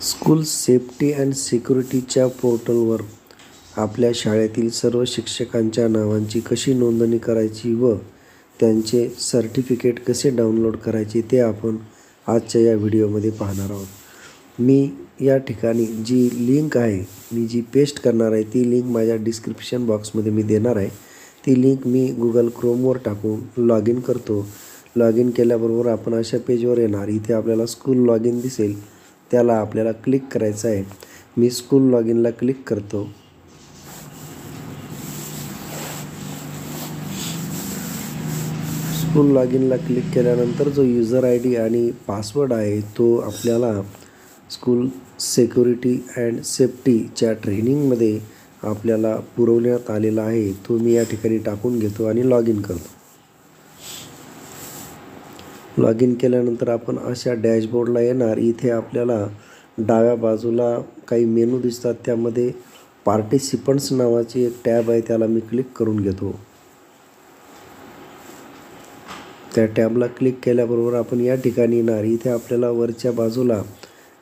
School safety and सिक्युरिटीच्या पोर्टलवर आपल्या शाळेतील सर्व शिक्षकांच्या नावांची कशी नोंदणी करायची व त्यांचे सर्टिफिकेट कसे डाउनलोड करायचे ते आपण आजच्या या व्हिडिओमध्ये पाहणार आहोत. मी या ठिकाणी जी लिंक आहे, मी जी पेस्ट करणार आहे ती लिंक माझ्या डिस्क्रिप्शन बॉक्समध्ये मी देणार आहे. ती लिंक मी Google Chromeवर टाकून लॉग इन करतो. लॉग इन केल्याबरोबर आपण अशा पेजवर येणार. इथे आपल्याला स्कूल लॉग इन दिसेल, त्याला आपल्याला क्लिक करायचं आहे. मी स्कूल लॉग इनला क्लिक करतो. स्कूल लॉग इनला क्लिक केल्यानंतर जो यूजर ID आणि पासवर्ड आहे तो आपल्याला स्कूल सिक्युरिटी अँड सेफ्टीच्या ट्रेनिंगमध्ये आपल्याला पुरवण्यात आलेला आहे, तो मी या ठिकाणी टाकून घेतो आणि लॉग इन करतो. लॉग इन केल्यानंतर आपण अशा डॅशबोर्डला येणार. इथे आपल्याला डाव्या बाजूला काही मेनू दिसतात, त्यामध्ये पार्टिसिपंट्स नावाची एक टॅब आहे, त्याला मी क्लिक करून घेतो. त्या टॅबला क्लिक केल्याबरोबर आपण या ठिकाणी येणार. इथे आपल्याला वरच्या बाजूला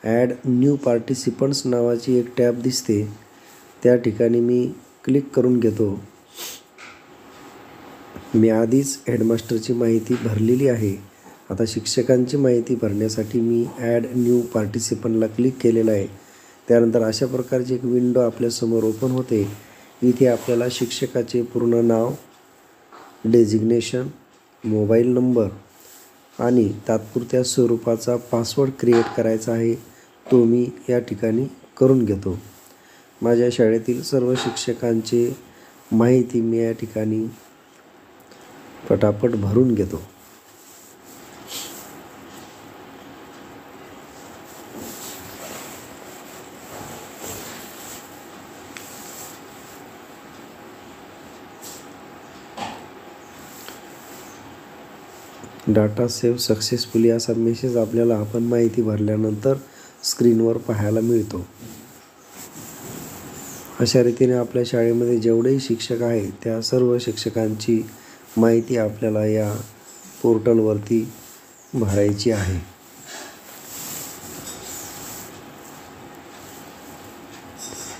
ॲड न्यू पार्टिसिपंट्स नावाची एक टॅब दिसते, त्या ठिकाणी मी क्लिक करून घेतो. मी आधीच हेडमास्टरची माहिती भरलेली आहे. आता शिक्षकांची माहिती भरण्यासाठी मी ॲड न्यू पार्टिसिपंटला क्लिक केलेलं आहे. त्यानंतर अशा प्रकारची एक विंडो आपल्यासमोर ओपन होते. इथे आपल्याला शिक्षकाचे पूर्ण नाव, डेजिग्नेशन, मोबाईल नंबर आणि तात्पुरत्या स्वरूपाचा पासवर्ड क्रिएट करायचा आहे, तो मी या ठिकाणी करून घेतो. माझ्या शाळेतील सर्व शिक्षकांची माहिती मी या ठिकाणी पटापट भरून घेतो. डाटा सेव्ह सक्सेसफुली असा मेसेज आपल्याला आपण माहिती भरल्यानंतर स्क्रीनवर पाहायला मिळतो. अशा रीतीने आपल्या शाळेमध्ये जेवढेही शिक्षक आहेत त्या सर्व शिक्षकांची माहिती आपल्याला या पोर्टलवरती भरायची आहे.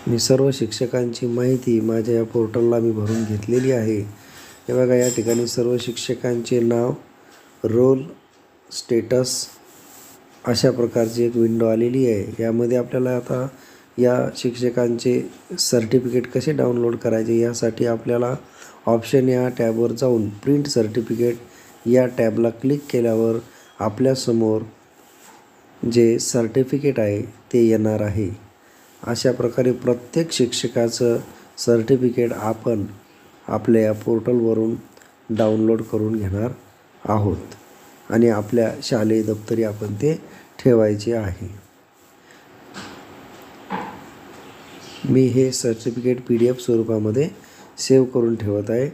मी सर्व शिक्षकांची माहिती माझ्या या पोर्टलला मी भरून घेतलेली आहे. हे बघा, या ठिकाणी सर्व शिक्षकांचे नाव, रोल, स्टेटस अशा प्रकारची एक विंडो आलेली आहे. यामध्ये आपल्याला आता या शिक्षकांचे सर्टिफिकेट कसे डाउनलोड करायचे यासाठी आपल्याला ऑप्शन या टॅबवर जाऊन प्रिंट सर्टिफिकेट या टॅबला क्लिक केल्यावर आपल्यासमोर जे सर्टिफिकेट आहे ते येणार आहे. अशा प्रकारे प्रत्येक शिक्षकाचं सर्टिफिकेट आपण आपल्या या पोर्टलवरून डाउनलोड करून घेणार आहोत आणि आपल्या शालेय दप्तरी आपण ते ठेवायचे आहे. मी हे सर्टिफिकेट PDF स्वरूपामध्ये सेव्ह करून ठेवत आहे.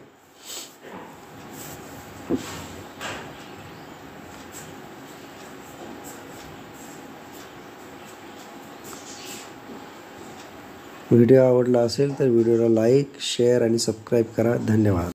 व्हिडिओ आवडला असेल तर व्हिडिओला लाईक, शेअर आणि सबस्क्राईब करा. धन्यवाद.